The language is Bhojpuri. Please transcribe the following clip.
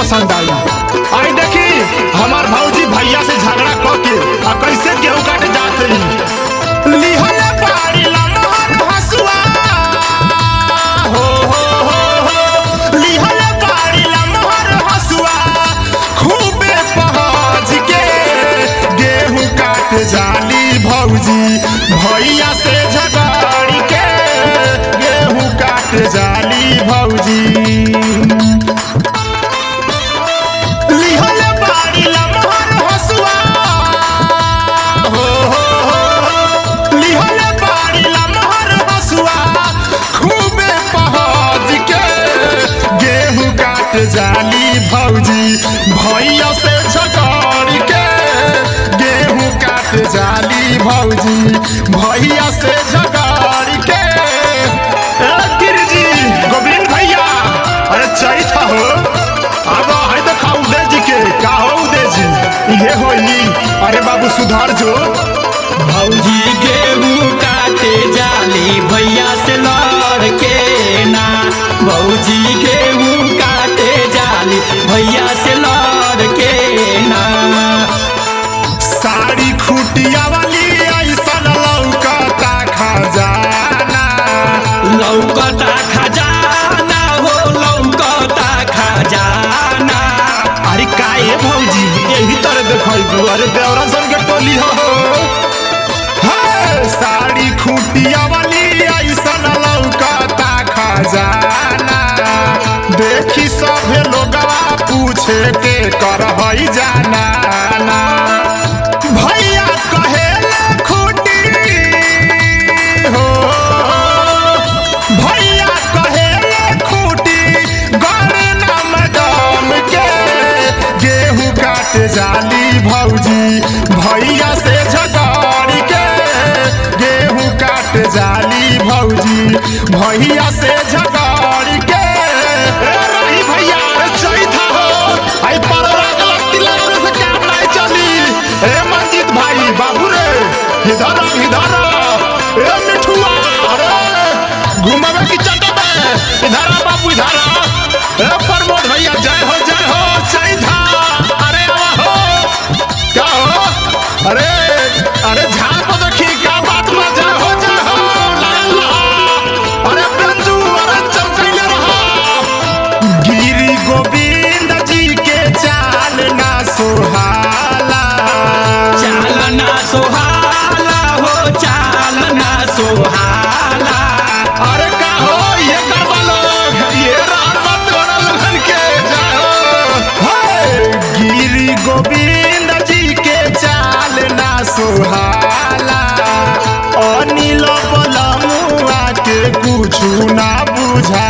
पसंद आई। आई देखी हमार भौजी भैया से झगड़ा करके आ कैसे गेहूं काटे जाते लिहले बाड़ी लमहर हसुआ हो लिहले बाड़ी लमहर हसुआ खूबे पहुंच के गेहूं काटे जाली भौजी भैया से झगड़ के गेहूं काटे जाली भौजी। जाली भौजी भैया से झगड़ के गेहूं काट जाली भौजी भैया से झगड़ के। गिरिजी गोविंद भैया अरे चैता हो अब है तो खाऊ दे जी के का हो दे जी ये होई अरे बाबू सुधार जो भौजी गेहूं काटे जाली भैया से लड़ के ना भौजी गेहूं भैया से लड़ के ना। साड़ी खूटिया वाली ऐसा लौकता खजाना लौकता खजाना हो लौकता खजाना। अरे काहे भौजी यही तरह देखो अरे देवरा सन के टोली हो साड़ी खूटिया वाली ऐसा लौकता खजाना देखी सभे लोगवा पूछे के कर हई जाना ना। भैया कहे खूटी हो भैया कहे खूटी गड़े नाम दम के गेहूं काट जाली भौजी भैया से झगड़ के गेहूं काट जाली भौजी भैया से झगड़ के। भैया चैता हो आई से काम नहीं चली ए मंजित भाई बाबू रे इधर ए मिठुआ अरे घुमावे की चटबे इधर बाबू इधर ए प्रमोद भैया जय हो चैता अरे आवा हो क्या हो अरे अरे झाड़ पर देखी क्या बात में जय हो अरे बंजू अरे चमकैले रहा गिरी गोविंद जी के चालना सोहाला चालना सोहाला हो चालना सोहाला। अरे का हो ये करवा लोग ये रहमत वाला लोगन के जाओ गिरी गोविंद जी के चालना सोहाला अनिल बलमुआ के कुछ ना बुझा